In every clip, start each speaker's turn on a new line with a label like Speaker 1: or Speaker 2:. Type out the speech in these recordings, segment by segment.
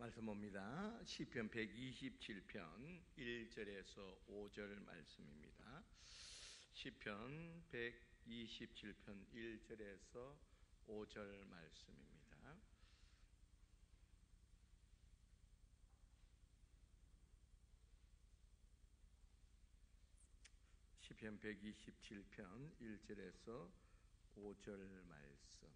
Speaker 1: 말씀 봅니다. 시편 127편 1절에서 5절 말씀입니다. 시편 127편 1절에서 5절 말씀입니다. 시편 127편 1절에서 5절 말씀.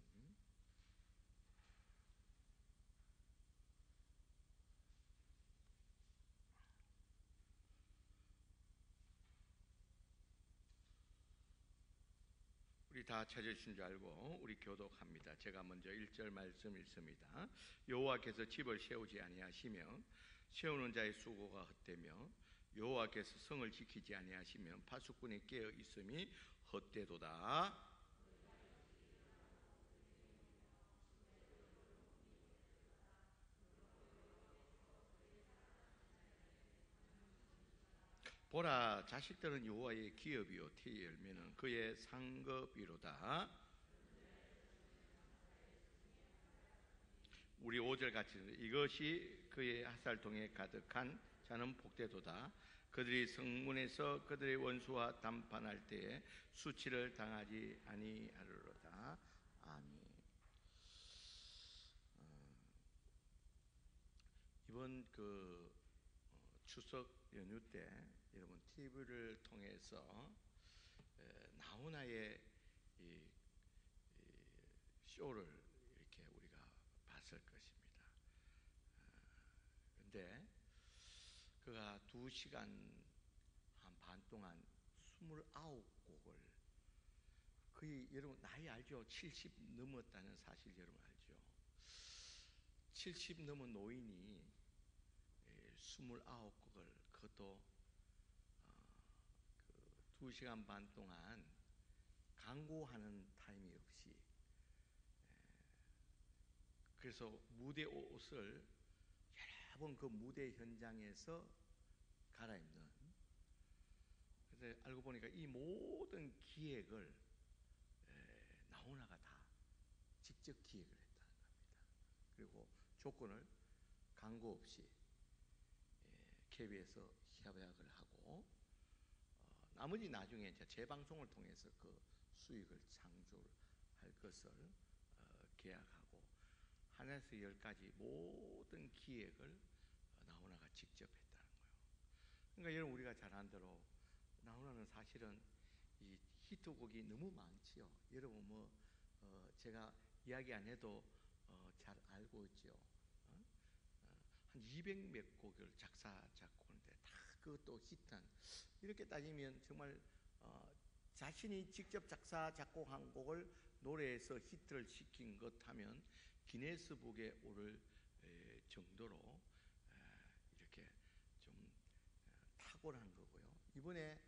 Speaker 1: 우리 다 찾으신 줄 알고 우리 교독합니다. 제가 먼저 1절 말씀 읽습니다. 여호와께서 집을 세우지 아니하시며 세우는 자의 수고가 헛되며 여호와께서 성을 지키지 아니하시며 파수꾼이 깨어 있음이 헛되도다. 보라, 자식들은 여호와의 기업이요 태의 열매는 그의 상급이로다. 우리 5절 같이 이것이 그의 하살통에 가득한 자는 복되도다. 그들이 성문에서 그들의 원수와 담판할 때에 수치를 당하지 아니하리로다. 아멘. 이번 추석 연휴 때 여러분 TV를 통해서 나훈아의 이 쇼를 이렇게 우리가 봤을 것입니다. 그런데 그가 2시간 반 동안 29곡을 거의 여러분 나이 알죠? 70 넘었다는 사실 여러분 알죠? 70 넘은 노인이 29곡을 그것도 2시간 반 동안 강구하는 타임이 없이 그래서 무대 옷을 여러 번 그 무대 현장에서 갈아입는, 그래서 알고 보니까 이 모든 기획을 나훈아가 다 직접 기획을 했다는 겁니다. 그리고 조건을 강구 없이 KBS에서 협약을 하고 나머지 나중에 이제 재방송을 통해서 그 수익을 창출할 것을 계약하고 하나에서 10까지 모든 기획을 나훈아가 직접 했다는 거예요. 그러니까 여러분 우리가 잘 아는 대로 나훈아는 사실은 이 히트곡이 너무 많지요. 여러분 제가 이야기 안 해도 잘 알고 있죠. 한 200몇 곡을 작사 작곡하는데 다 그것도 히트한, 이렇게 따지면 정말 자신이 직접 작사 작곡한 곡을 노래에서 히트를 시킨 것 하면 기네스북에 오를 정도로 이렇게 좀 탁월한 거고요. 이번에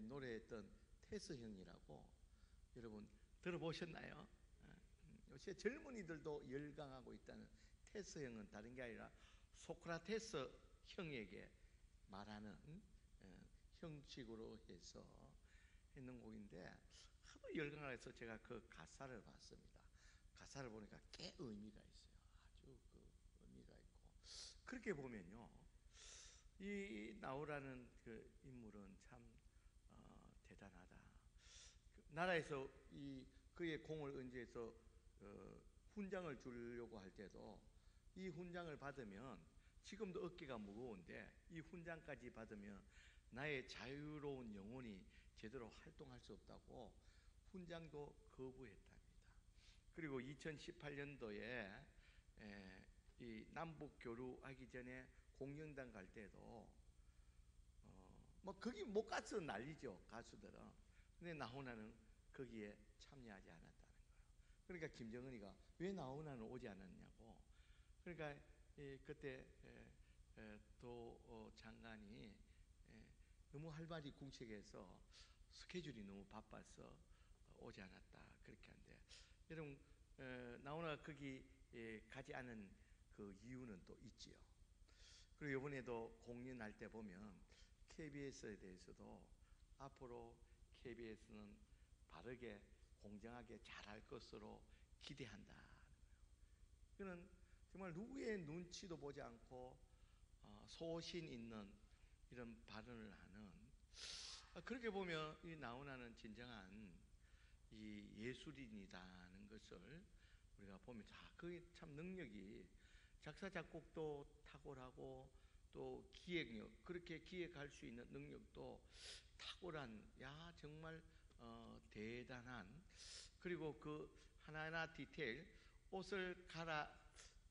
Speaker 1: 노래했던 테스 형이라고 여러분 들어보셨나요? 요새 젊은이들도 열광하고 있다는 테스 형은 다른 게 아니라 소크라테스 형에게 말하는 형식으로 해서 했는 곡인데 하도 열광을 해서 제가 그 가사를 봤습니다. 가사를 보니까 꽤 의미가 있어요. 아주 그 의미가 있고, 그렇게 보면요, 이 나훈아라는 그 인물은 참 대단하다. 나라에서 그의 공을 의지해서 훈장을 주려고 할 때도 이 훈장을 받으면 지금도 어깨가 무거운데 이 훈장까지 받으면 나의 자유로운 영혼이 제대로 활동할 수 없다고 훈장도 거부했답니다. 그리고 2018년도에 이 남북 교류하기 전에 공연당 갈 때도 거기 못 가서 난리죠, 가수들은. 근데 나훈아는 거기에 참여하지 않았다는 거예요. 그러니까 김정은이가 왜 나훈아는 오지 않았냐고. 그러니까 그때 도 장관이 너무 활발히 궁색해서 스케줄이 너무 바빠서 오지 않았다 그렇게 한데, 여러분 나훈아가 거기 가지 않은 그 이유는 또 있지요. 그리고 이번에도 공연할 때 보면 KBS에 대해서도 앞으로 KBS는 바르게 공정하게 잘할 것으로 기대한다. 그는 정말 누구의 눈치도 보지 않고 소신 있는 이런 발언을 하는, 그렇게 보면 이 나훈아는 진정한 이 예술인이다는 것을 우리가 보면서 그게 참 능력이, 작사 작곡도 탁월하고 또 기획력, 그렇게 기획할 수 있는 능력도 탁월한, 야 정말 대단한, 그리고 그 하나하나 디테일, 옷을 갈아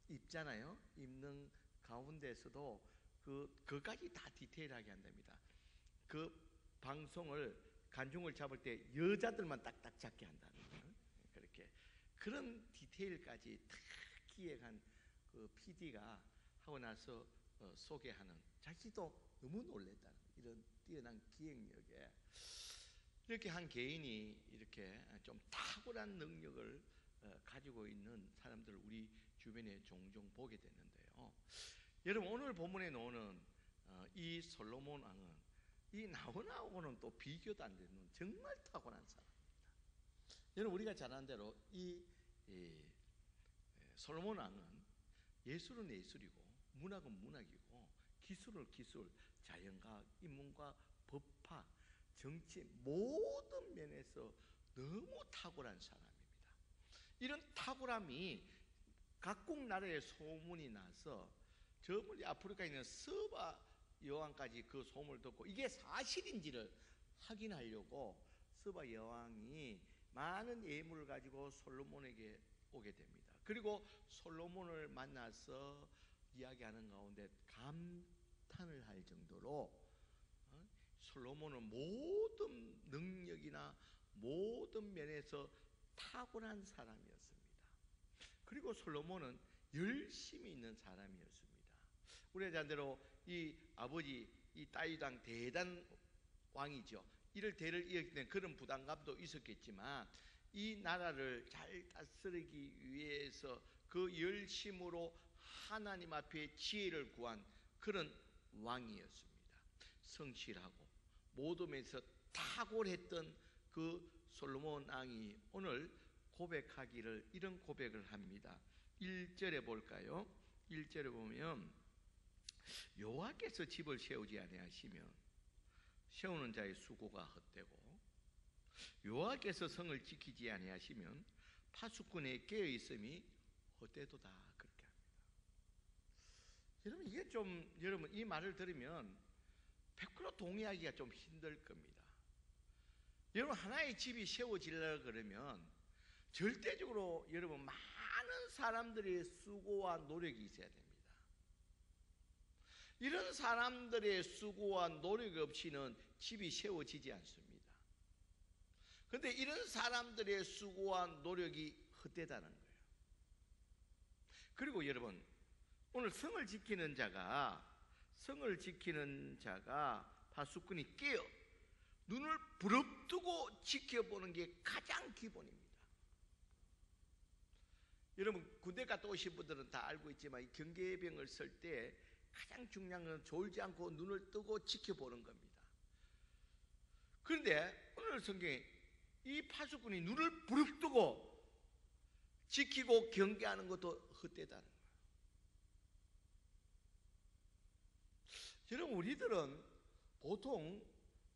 Speaker 1: 입잖아요. 입는 가운데서도 그까지 다 디테일하게 한답니다. 그 방송을 관중을 잡을 때 여자들만 딱딱 잡게 한다는 거예요. 그렇게 그런 디테일까지 다 기획한 그 PD가 하고 나서 소개하는, 자기도 너무 놀랬다는 이런 뛰어난 기획력에, 이렇게 한 개인이 이렇게 좀 탁월한 능력을 가지고 있는 사람들을 우리 주변에 종종 보게 되는데요. 여러분, 오늘 본문에 나오는 이 솔로몬 왕은 이 나훈아하고는 또 비교도 안 되는 정말 탁월한 사람입니다. 여러분, 우리가 잘 아는 대로 이 솔로몬 왕은 예술은 예술이고 문학은 문학이고 기술은 기술, 자연과학, 인문과학, 법학, 정치 모든 면에서 너무 탁월한 사람입니다. 이런 탁월함이 각국 나라의 소문이 나서 저 멀리 아프리카에 있는 서바 여왕까지 그 소문을 듣고 이게 사실인지를 확인하려고 서바 여왕이 많은 예물을 가지고 솔로몬에게 오게 됩니다. 그리고 솔로몬을 만나서 이야기하는 가운데 감탄을 할 정도로 솔로몬은 모든 능력이나 모든 면에서 탁월한 사람이었습니다. 그리고 솔로몬은 열심히 있는 사람이었습니다. 우리가 잔대로 이 아버지 이 다윗 왕 대단 왕이죠. 이를 대를 이었기 때문에 그런 부담감도 있었겠지만 이 나라를 잘 다스리기 위해서 그 열심으로 하나님 앞에 지혜를 구한 그런 왕이었습니다. 성실하고 모든 면에서 탁월했던 그 솔로몬 왕이 오늘 고백하기를 이런 고백을 합니다. 1절에 볼까요? 1절에 보면 여호와께서 집을 세우지 아니하시면 세우는 자의 수고가 헛되고 여호와께서 성을 지키지 아니하시면 파수꾼의 깨어 있음이 헛되도다, 그렇게 합니다. 여러분, 이게 좀, 여러분 이 말을 들으면 100% 동의하기가 좀 힘들 겁니다. 여러분, 하나의 집이 세워지려고 그러면 절대적으로 여러분 많은 사람들의 수고와 노력이 있어야 됩니다. 이런 사람들의 수고와 노력 없이는 집이 세워지지 않습니다. 그런데 이런 사람들의 수고와 노력이 헛되다는 거예요. 그리고 여러분, 오늘 성을 지키는 자가 파수꾼이 깨어 눈을 부릅뜨고 지켜보는 게 가장 기본입니다. 여러분, 군대 갔다 오신 분들은 다 알고 있지만 경계병을 쓸 때 가장 중요한 건 졸지 않고 눈을 뜨고 지켜보는 겁니다. 그런데 오늘 성경에 이 파수꾼이 눈을 부릅뜨고 지키고 경계하는 것도 헛되다는 거예요. 여러분, 우리들은 보통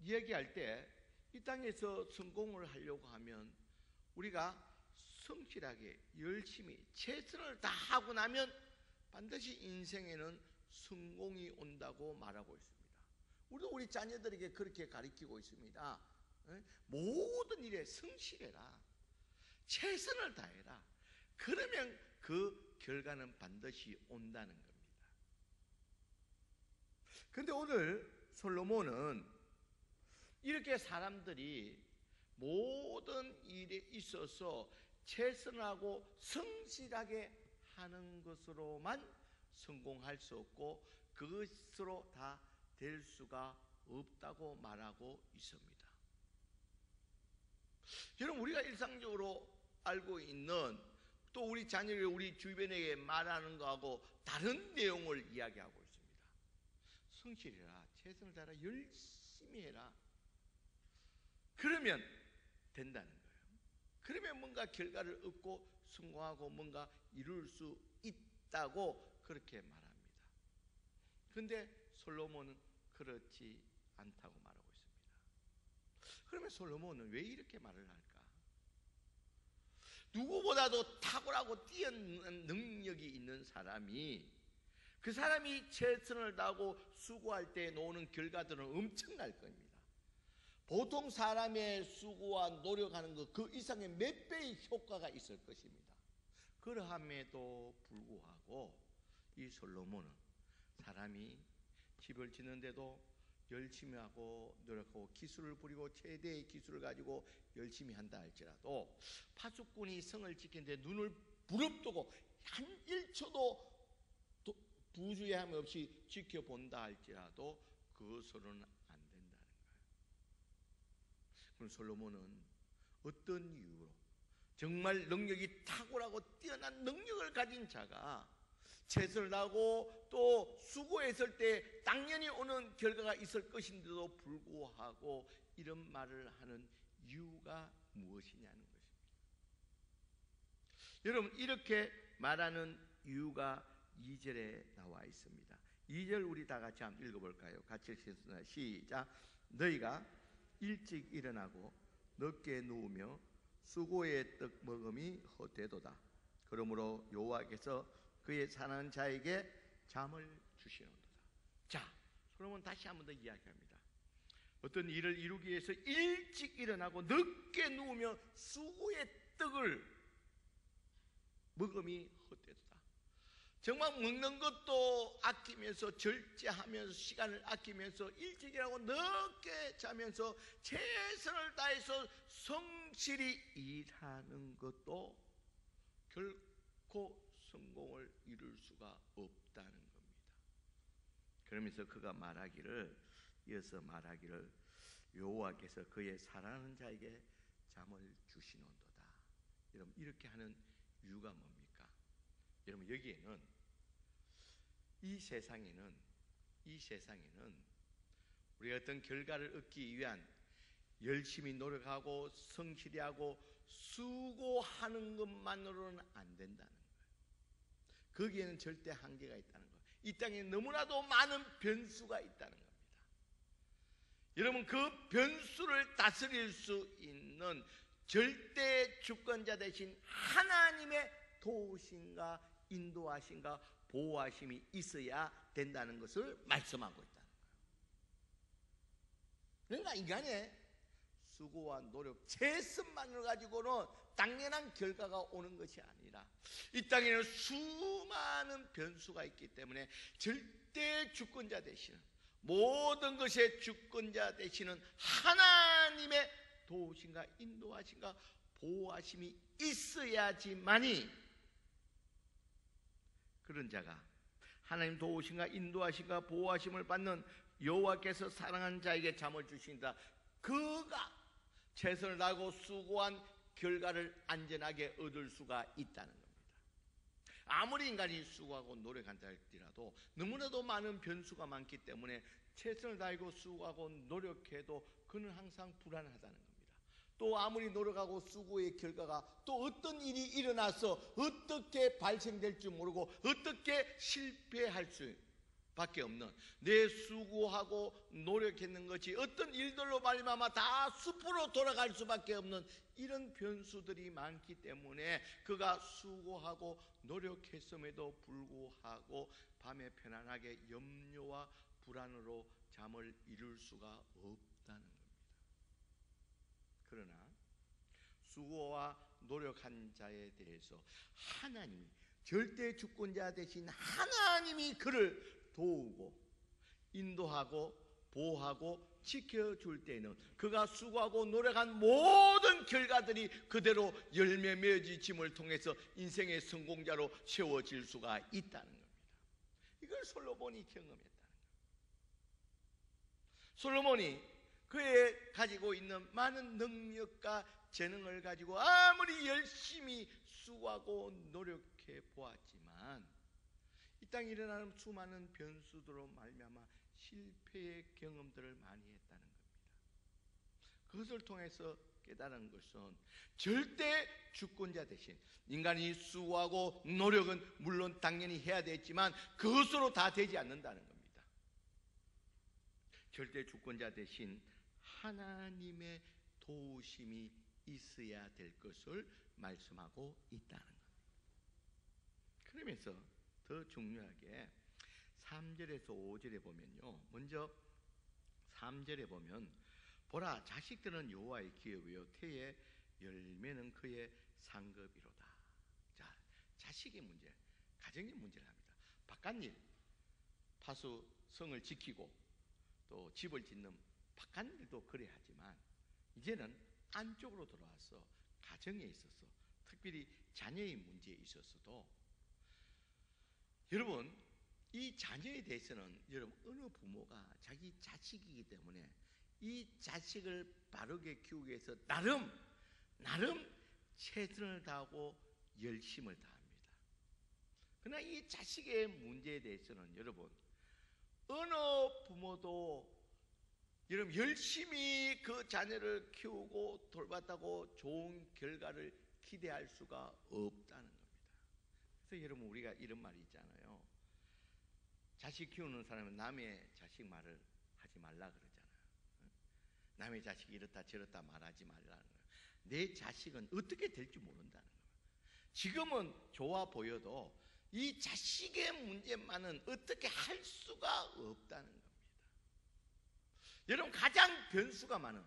Speaker 1: 이야기할 때 이 땅에서 성공을 하려고 하면 우리가 성실하게 열심히 최선을 다하고 나면 반드시 인생에는 성공이 온다고 말하고 있습니다. 우리도 우리 자녀들에게 그렇게 가르치고 있습니다. 모든 일에 성실해라, 최선을 다해라, 그러면 그 결과는 반드시 온다는 겁니다. 그런데 오늘 솔로몬은 이렇게 사람들이 모든 일에 있어서 최선하고 성실하게 하는 것으로만 성공할 수 없고 그것으로 다 될 수가 없다고 말하고 있습니다. 여러분, 우리가 일상적으로 알고 있는, 또 우리 자녀를 우리 주변에게 말하는 거하고 다른 내용을 이야기하고 있습니다. 성실해라, 최선을 다해라, 열심히 해라, 그러면 된다는 거예요. 그러면 뭔가 결과를 얻고 성공하고 뭔가 이룰 수 있다 있다고 그렇게 말합니다. 그런데 솔로몬은 그렇지 않다고 말하고 있습니다. 그러면 솔로몬은 왜 이렇게 말을 할까? 누구보다도 탁월하고 뛰어난 능력이 있는 사람이, 그 사람이 최선을 다하고 수고할 때 나오는 결과들은 엄청날 겁니다. 보통 사람의 수고와 노력하는 것 그 이상의 몇 배의 효과가 있을 것입니다. 그러함에도 불구하고 이 솔로몬은 사람이 집을 짓는데도 열심히 하고 노력하고 기술을 부리고 최대의 기술을 가지고 열심히 한다 할지라도 파수꾼이 성을 지키는데 눈을 부릅뜨고 한 1초도 부주의함 없이 지켜본다 할지라도 그것으로는 안 된다는 거예요. 그럼 솔로몬은 어떤 이유로 정말 능력이 탁월하고 뛰어난 능력을 가진 자가 최선을 다하고 또 수고했을 때 당연히 오는 결과가 있을 것인데도 불구하고 이런 말을 하는 이유가 무엇이냐는 것입니다. 여러분, 이렇게 말하는 이유가 2절에 나와 있습니다. 2절 우리 다 같이 한번 읽어볼까요? 같이 읽겠습니다. 시작. 너희가 일찍 일어나고 늦게 누우며 수고의 떡 먹음이 헛되도다. 그러므로 여호와께서 그의 사는 자에게 잠을 주시는도다. 자, 솔로몬 다시 한 번 더 이야기합니다. 어떤 일을 이루기 위해서 일찍 일어나고 늦게 누우며 수고의 떡을 먹음이 헛되도다. 정말 먹는 것도 아끼면서 절제하면서 시간을 아끼면서 일찍 일하고 늦게 자면서 최선을 다해서 성실히 일하는 것도 결코 성공을 이룰 수가 없다는 겁니다. 그러면서 그가 이어서 말하기를 여호와께서 그의 사랑하는 자에게 잠을 주시는도다. 여러분, 이렇게 하는 이유가 뭡니까? 여러분, 여기에는 이 세상에는 우리가 어떤 결과를 얻기 위한 열심히 노력하고 성실히 하고 수고하는 것만으로는 안 된다는 거예요. 거기에는 절대 한계가 있다는 거예요. 이 땅에 너무나도 많은 변수가 있다는 겁니다. 여러분, 그 변수를 다스릴 수 있는 절대 주권자 되신 하나님의 도우심과 인도하심과 보호하심이 있어야 된다는 것을 말씀하고 있다는 거예요. 그러니까 인간의 수고와 노력, 최선만을 가지고는 당연한 결과가 오는 것이 아니라 이 땅에는 수많은 변수가 있기 때문에 절대 주권자 되시는, 모든 것의 주권자 되시는 하나님의 도우심과 인도하심과 보호하심이 있어야지만이 그런 자가 하나님 도우심과 인도하심과 보호하심을 받는 여호와께서 사랑하는 자에게 잠을 주신다. 그가 최선을 다하고 수고한 결과를 안전하게 얻을 수가 있다는 겁니다. 아무리 인간이 수고하고 노력한다 할지라도 너무나도 많은 변수가 많기 때문에 최선을 다하고 수고하고 노력해도 그는 항상 불안하다는 겁니다. 또 아무리 노력하고 수고의 결과가 또 어떤 일이 일어나서 어떻게 발생될지 모르고 어떻게 실패할 수밖에 없는, 내 수고하고 노력했는 것이 어떤 일들로 말미암아 다 숲으로 돌아갈 수밖에 없는 이런 변수들이 많기 때문에 그가 수고하고 노력했음에도 불구하고 밤에 편안하게 염려와 불안으로 잠을 이룰 수가 없다는 겁니다. 그러나 수고와 노력한 자에 대해서 하나님이, 절대 주권자 되신 하나님이 그를 도우고 인도하고 보호하고 지켜줄 때에는 그가 수고하고 노력한 모든 결과들이 그대로 열매 맺어짐을 통해서 인생의 성공자로 세워질 수가 있다는 겁니다. 이걸 솔로몬이 경험했다는 겁니다. 솔로몬이 그의 가지고 있는 많은 능력과 재능을 가지고 아무리 열심히 수고하고 노력해 보았지만 이 땅에 일어나는 수많은 변수들로 말미암아 실패의 경험들을 많이 했다는 겁니다. 그것을 통해서 깨달은 것은 절대 주권자 대신 인간이 수고하고 노력은 물론 당연히 해야 되지만 그것으로 다 되지 않는다는 겁니다. 절대 주권자 대신 하나님의 도우심이 있어야 될 것을 말씀하고 있다는 겁니다. 그러면서 더 중요하게 3절에서 5절에 보면요, 먼저 3절에 보면 보라, 자식들은 여호와의 기업이요 태의 열매는 그의 상급이로다. 자, 자식의 문제, 가정의 문제를 합니다. 바깥일, 파수 성을 지키고 또 집을 짓는 바깥일도 그래야 하지만 이제는 안쪽으로 들어와서 가정에 있어서 특별히 자녀의 문제에 있어서도 여러분, 이 자녀에 대해서는 여러분 어느 부모가 자기 자식이기 때문에 이 자식을 바르게 키우기 위해서 나름 최선을 다하고 열심을 다합니다. 그러나 이 자식의 문제에 대해서는 여러분 어느 부모도 여러분 열심히 그 자녀를 키우고 돌봤다고 좋은 결과를 기대할 수가 없다는 겁니다. 그래서 여러분 우리가 이런 말이 있잖아요. 자식 키우는 사람은 남의 자식 말을 하지 말라 그러잖아요. 남의 자식이 이렇다 저렇다 말하지 말라는 거예요. 내 자식은 어떻게 될지 모른다는 거예요. 지금은 좋아 보여도 이 자식의 문제만은 어떻게 할 수가 없다는 겁니다. 여러분 가장 변수가 많은,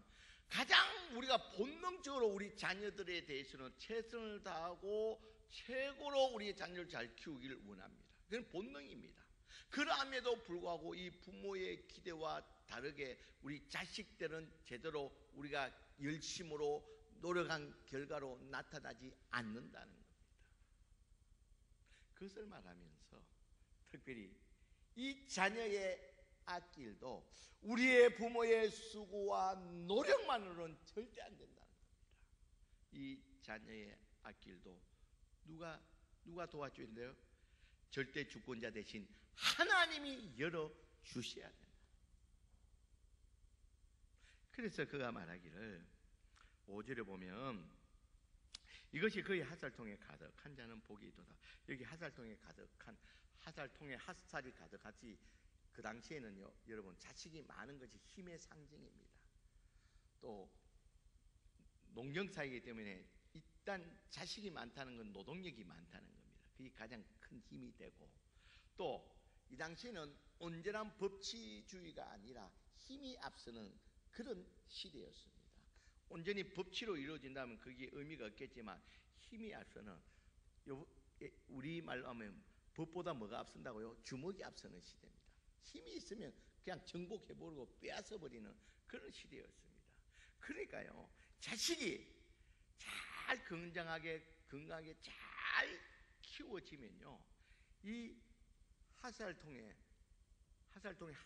Speaker 1: 가장 우리가 본능적으로 우리 자녀들에 대해서는 최선을 다하고 최고로 우리의 자녀를 잘 키우기를 원합니다. 그건 본능입니다. 그럼에도 불구하고 이 부모의 기대와 다르게 우리 자식들은 제대로 우리가 열심으로 노력한 결과로 나타나지 않는다는 겁니다. 그것을 말하면서 특별히 이 자녀의 앞길도 우리의 부모의 수고와 노력만으로는 절대 안 된다는 겁니다. 이 자녀의 앞길도 누가 도와줘야 돼요? 절대 주권자 대신 하나님이 열어주셔야 된다. 그래서 그가 말하기를 5절에 보면 이것이 그의 핫살통에 가득한 자는 복이 있도다. 여기 핫살통에 가득한, 핫살통에 핫살이 가득하지, 그 당시에는요 여러분 자식이 많은 것이 힘의 상징입니다. 또 농경사이기 때문에 일단 자식이 많다는 건 노동력이 많다는 겁니다. 그게 가장 큰 힘이 되고, 또 이 당시에는 온전한 법치주의가 아니라 힘이 앞서는 그런 시대였습니다. 온전히 법치로 이루어진다면 그게 의미가 없겠지만 힘이 앞서는, 우리 말로 하면 법보다 뭐가 앞선다고요? 주먹이 앞서는 시대입니다. 힘이 있으면 그냥 정복해버리고 빼앗아버리는 그런 시대였습니다. 그러니까요 자식이 잘 건강하게 잘 키워지면요 이 핫살통에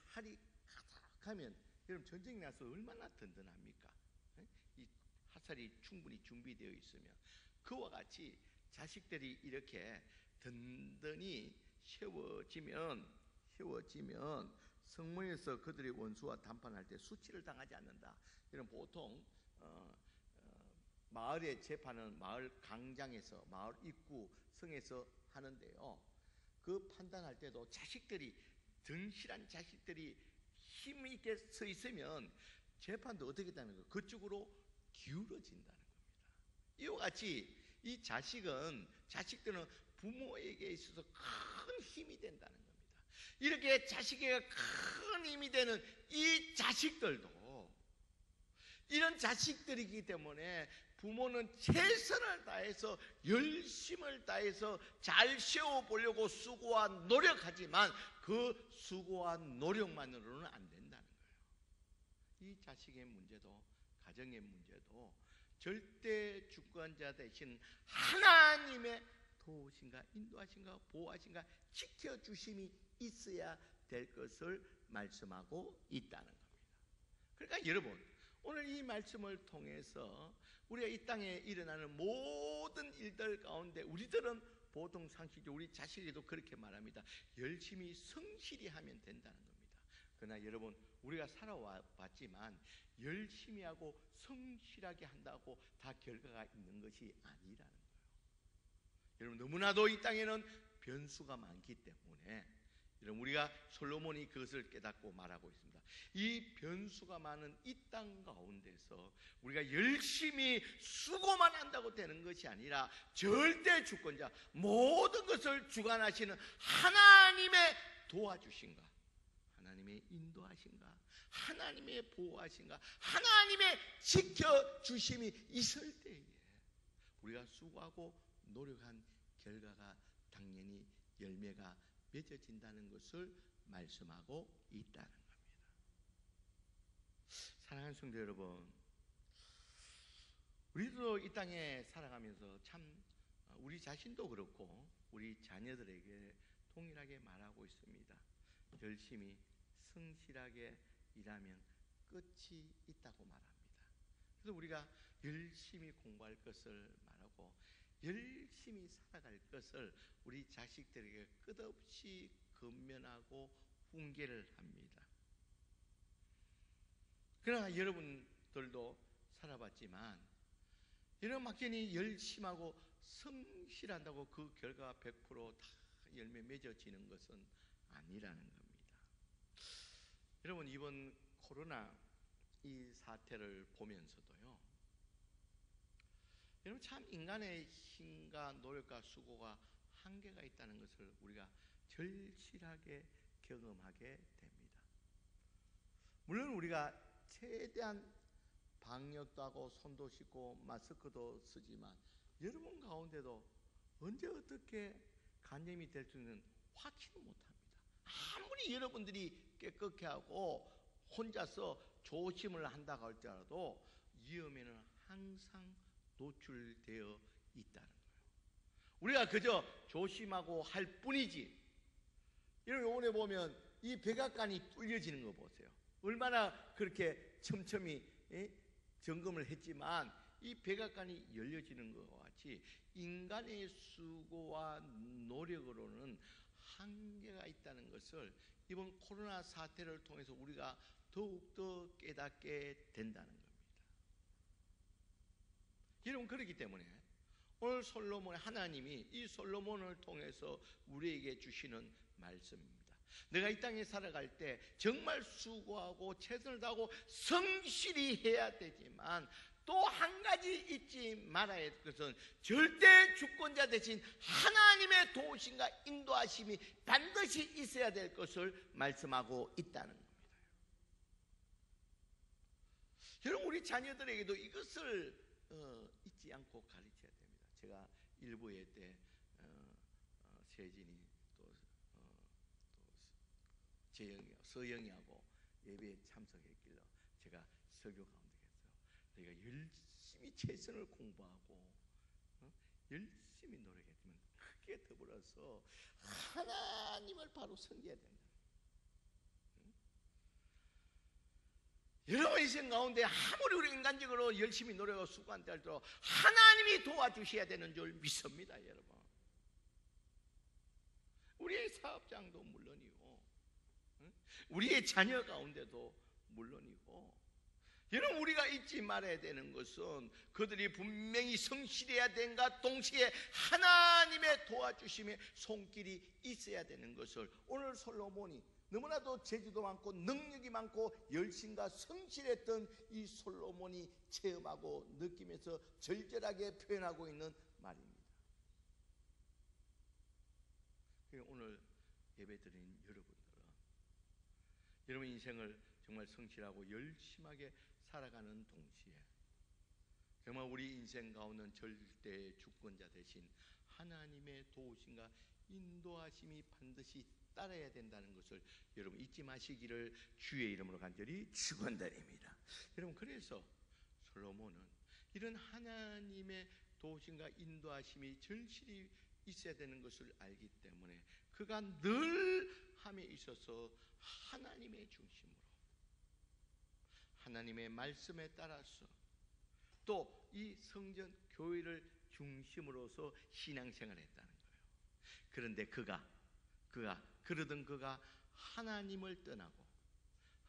Speaker 1: 할이 가득하면 여러분 전쟁이 나서 얼마나 든든합니까? 이 핫살이 충분히 준비되어 있으면 그와 같이 자식들이 이렇게 든든히 세워지면 성문에서 그들의 원수와 담판할 때 수치를 당하지 않는다. 이런 보통 마을의 재판은 마을 광장에서, 마을 입구 성에서 하는데요. 그 판단할 때도 자식들이, 등실한 자식들이 힘 있게 서 있으면 재판도 어떻게 되는 거예요? 그쪽으로 기울어진다는 겁니다. 이와 같이 이 자식들은 부모에게 있어서 큰 힘이 된다는 겁니다. 이렇게 자식에게 큰 힘이 되는 이 자식들도 이런 자식들이기 때문에 부모는 최선을 다해서 열심을 다해서 잘 세워보려고 수고와 노력하지만 그 수고와 노력만으로는 안 된다는 거예요. 이 자식의 문제도 가정의 문제도 절대 주권자 대신 하나님의 도우신가 인도하신가 보호하신가 지켜주심이 있어야 될 것을 말씀하고 있다는 겁니다. 그러니까 여러분 오늘 이 말씀을 통해서 우리가 이 땅에 일어나는 모든 일들 가운데 우리들은 보통 상식적으로 우리 자식에도 그렇게 말합니다. 열심히 성실히 하면 된다는 겁니다. 그러나 여러분, 우리가 살아왔지만 열심히 하고 성실하게 한다고 다 결과가 있는 것이 아니라는 거예요. 여러분, 너무나도 이 땅에는 변수가 많기 때문에 여러분, 우리가 솔로몬이 그것을 깨닫고 말하고 있습니다. 이 변수가 많은 이 땅 가운데서 우리가 열심히 수고만 한다고 되는 것이 아니라 절대 주권자, 모든 것을 주관하시는 하나님의 도와주신가, 하나님의 인도하신가, 하나님의 보호하신가, 하나님의 지켜주심이 있을 때에 우리가 수고하고 노력한 결과가 당연히 열매가 맺어진다는 것을 말씀하고 있다는 겁니다. 사랑하는 성도 여러분, 우리도 이 땅에 살아가면서 참 우리 자신도 그렇고 우리 자녀들에게 동일하게 말하고 있습니다. 열심히 성실하게 일하면 끝이 있다고 말합니다. 그래서 우리가 열심히 공부할 것을 말하고 열심히 살아갈 것을 우리 자식들에게 끝없이 권면하고 훈계를 합니다. 그러나 여러분들도 살아봤지만 여러분 막연히 열심하고 성실한다고 그 결과가 100% 다 열매 맺어지는 것은 아니라는 겁니다. 여러분, 이번 코로나 이 사태를 보면서도요, 여러분 참 인간의 힘과 노력과 수고가 한계가 있다는 것을 우리가 절실하게 경험하게 됩니다. 물론 우리가 최대한 방역도 하고 손도 씻고 마스크도 쓰지만 여러분 가운데도 언제 어떻게 감염이 될 수 있는 확신을 못합니다. 아무리 여러분들이 깨끗게 하고 혼자서 조심을 한다고 할지라도 위험에는 항상 노출되어 있다는 거예요. 우리가 그저 조심하고 할 뿐이지. 여러분, 오늘 보면 이 백악관이 뚫려지는 거 보세요. 얼마나 그렇게 촘촘히 점검을 했지만 이 백악관이 열려지는 것과 같이 인간의 수고와 노력으로는 한계가 있다는 것을 이번 코로나 사태를 통해서 우리가 더욱더 깨닫게 된다는 겁니다. 여러분, 그렇기 때문에 오늘 솔로몬, 하나님이 이 솔로몬을 통해서 우리에게 주시는 말씀입니다. 내가 이 땅에 살아갈 때 정말 수고하고 최선을 다하고 성실히 해야 되지만 또 한 가지 잊지 말아야 할 것은 절대 주권자 되신 하나님의 도우심과 인도하심이 반드시 있어야 될 것을 말씀하고 있다는 겁니다. 여러분, 우리 자녀들에게도 이것을 잊지 않고 가르쳐야 됩니다. 제가 일부회 때 세진이 또 서영이하고 예배에 참석했길래 제가 설교 가운데 했어요. 내가 열심히 최선을 공부하고 열심히 노력했지만 크게 더불어서 하나님을 바로 섬겨야 된다. 여러분 인생 가운데 아무리 우리 인간적으로 열심히 노력하고 수고한다 할지라도 하나님이 도와주셔야 되는 줄 믿습니다. 여러분, 우리의 사업장도 물론이고 우리의 자녀 가운데도 물론이고, 여러분 우리가 잊지 말아야 되는 것은 그들이 분명히 성실해야 되는가 동시에 하나님의 도와주심의 손길이 있어야 되는 것을 오늘 솔로몬이 너무나도 재주도 많고 능력이 많고 열심과 성실했던 이 솔로몬이 체험하고 느끼면서 절절하게 표현하고 있는 말입니다. 오늘 예배드린 여러분들은 여러분 인생을 정말 성실하고 열심하게 살아가는 동시에 정말 우리 인생 가운데는 절대 주권자 되신 하나님의 도우심과 인도하심이 반드시 따라야 된다는 것을 여러분 잊지 마시기를 주의 이름으로 간절히 축원드립니다. 여러분, 그래서 솔로몬은 이런 하나님의 도우심과 인도하심이 절실히 있어야 되는 것을 알기 때문에 그가 늘 함에 있어서 하나님의 중심으로 하나님의 말씀에 따라서 또 이 성전 교회를 중심으로서 신앙생활을 했다는 거예요. 그런데 그가 하나님을 떠나고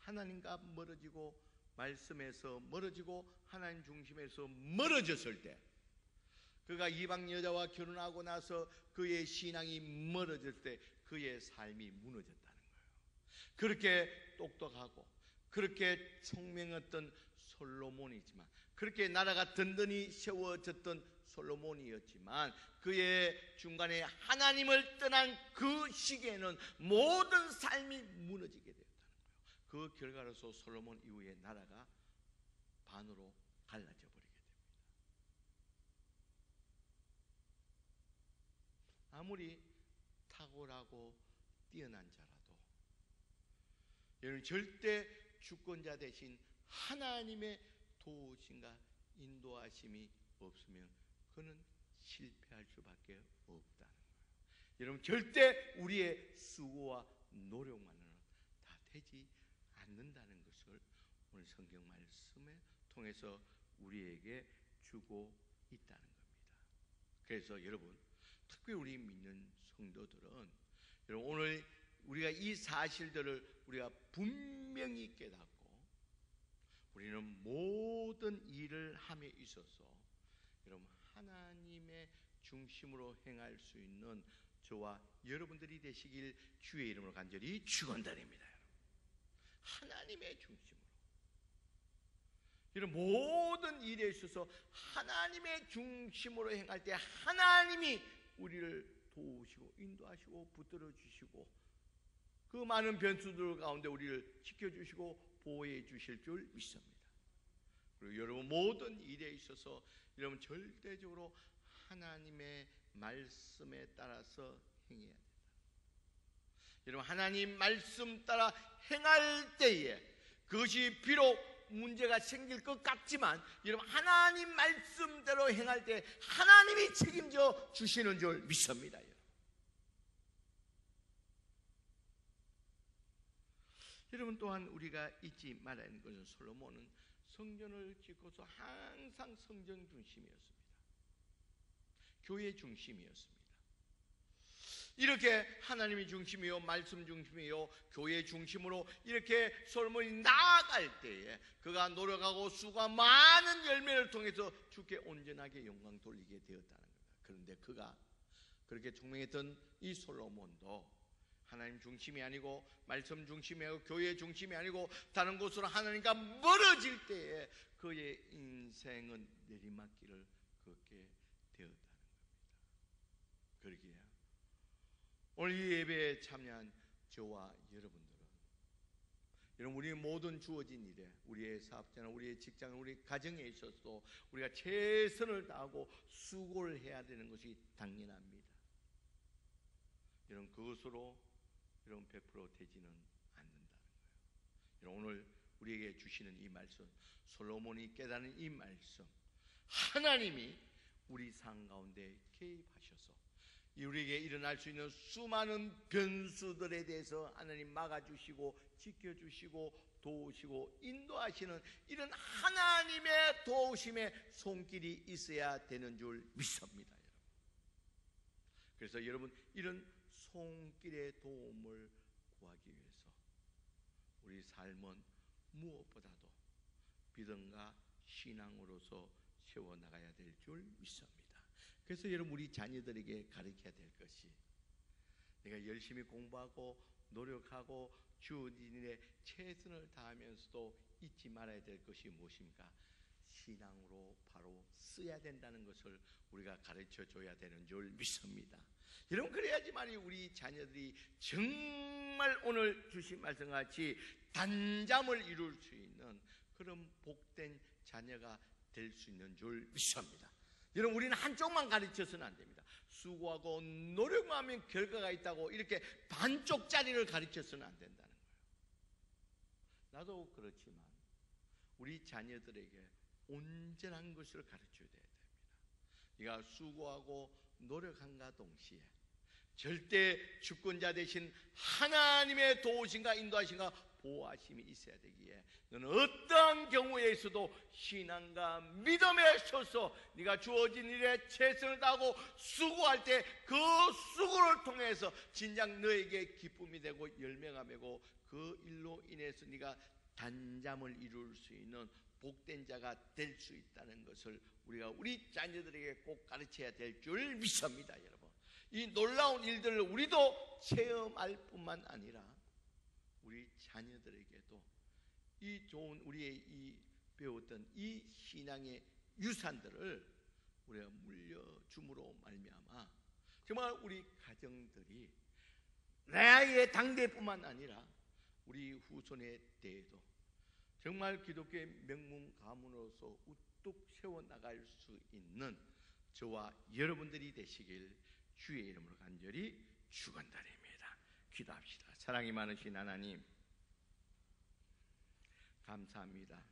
Speaker 1: 하나님과 멀어지고 말씀에서 멀어지고 하나님 중심에서 멀어졌을 때, 그가 이방 여자와 결혼하고 나서 그의 신앙이 멀어졌을 때 그의 삶이 무너졌다는 거예요. 그렇게 똑똑하고 그렇게 총명했던 솔로몬이지만, 그렇게 나라가 든든히 세워졌던 솔로몬이었지만, 그의 중간에 하나님을 떠난 그 시기에는 모든 삶이 무너지게 되었다는 거예요. 그 결과로서 솔로몬 이후에 나라가 반으로 갈라져 버리게 됩니다. 아무리 탁월하고 뛰어난 자라도 여러분, 절대 주권자 대신 하나님의 도우심과 인도하심이 없으면 그는 실패할 수밖에 없다는 거예요. 여러분, 절대 우리의 수고와 노력만으로는 다 되지 않는다는 것을 오늘 성경 말씀에 통해서 우리에게 주고 있다는 겁니다. 그래서 여러분, 특히 우리 믿는 성도들은 여러분, 오늘 우리가 이 사실들을 우리가 분명히 깨닫고, 우리는 모든 일을 함에 있어서 여러분 하나님의 중심으로 행할 수 있는 저와 여러분들이 되시길 주의 이름으로 간절히 축원드립니다. 하나님의 중심으로, 이런 모든 일에 있어서 하나님의 중심으로 행할 때 하나님이 우리를 도우시고 인도하시고 붙들어 주시고 그 많은 변수들 가운데 우리를 지켜주시고 보호해 주실 줄 믿습니다. 그리고 여러분, 모든 일에 있어서 여러분 절대적으로 하나님의 말씀에 따라서 행해야 된다. 여러분, 하나님 말씀 따라 행할 때에 그것이 비록 문제가 생길 것 같지만, 여러분 하나님 말씀대로 행할 때 하나님이 책임져 주시는 줄 믿습니다. 여러분, 또한 우리가 잊지 말아야 하는 것은 솔로몬은 성전을 짓고서 항상 성전 중심이었습니다. 교회 중심이었습니다. 이렇게 하나님이 중심이요, 말씀 중심이요, 교회 중심으로 이렇게 솔로몬이 나아갈 때에 그가 노력하고 수고와 많은 열매를 통해서 주께 온전하게 영광 돌리게 되었다는 겁니다. 그런데 그가 그렇게 총명했던 이 솔로몬도 하나님 중심이 아니고 말씀 중심이 아니고 교회 중심이 아니고 다른 곳으로 하나님과 멀어질 때에 그의 인생은 내리막길을 걷게 되었다는 겁니다. 그러기에 오늘 이 예배에 참여한 저와 여러분들은, 여러분 우리의 모든 주어진 일에, 우리의 사업자나 우리의 직장, 우리 가정에 있어서도 우리가 최선을 다하고 수고를 해야 되는 것이 당연합니다. 여러분, 그것으로 여러분 100% 되지는 않는다는 거예요. 여러분, 오늘 우리에게 주시는 이 말씀, 솔로몬이 깨닫는 이 말씀, 하나님이 우리 삶 가운데 개입하셔서 우리에게 일어날 수 있는 수많은 변수들에 대해서 하나님 막아주시고 지켜주시고 도우시고 인도하시는 이런 하나님의 도우심의 손길이 있어야 되는 줄 믿습니다. 그래서 여러분, 이런 손길의 도움을 구하기 위해서 우리 삶은 무엇보다도 믿음과 신앙으로서 세워나가야 될 줄 믿습니다. 그래서 여러분, 우리 자녀들에게 가르쳐야 될 것이, 내가 열심히 공부하고 노력하고 주어진 일에 최선을 다하면서도 잊지 말아야 될 것이 무엇입니까? 신앙으로 바로 써야 된다는 것을 우리가 가르쳐 줘야 되는 줄 믿습니다. 여러분, 그래야지만 우리 자녀들이 정말 오늘 주신 말씀같이 단잠을 이룰 수 있는 그런 복된 자녀가 될 수 있는 줄 믿습니다. 여러분, 우리는 한쪽만 가르쳐서는 안 됩니다. 수고하고 노력하면 결과가 있다고 이렇게 반쪽짜리를 가르쳐서는 안 된다는 거예요. 나도 그렇지만 우리 자녀들에게 온전한 것을 가르쳐야 됩니다. 네가 수고하고 노력한가 동시에 절대 주권자 되신 하나님의 도우심과 인도하심과 보호하심이 있어야 되기에 너는 어떠한 경우에서도 신앙과 믿음에 서서 네가 주어진 일에 최선을 다하고 수고할 때 그 수고를 통해서 진정 너에게 기쁨이 되고 열매가 되고 그 일로 인해서 네가 단잠을 이룰 수 있는 복된 자가 될 수 있다는 것을 우리가 우리 자녀들에게 꼭 가르쳐야 될 줄 믿습니다. 여러분, 이 놀라운 일들을 우리도 체험할 뿐만 아니라 우리 자녀들에게도 이 좋은 우리의 이 배웠던 이 신앙의 유산들을 우리가 물려줌으로 말미암아 정말 우리 가정들이 내 아이의 당대뿐만 아니라 우리 후손의 때에도 정말 기독교의 명문 가문으로서 우뚝 세워나갈 수 있는 저와 여러분들이 되시길 주의 이름으로 간절히 축원드립니다. 기도합시다. 사랑이 많으신 하나님, 감사합니다.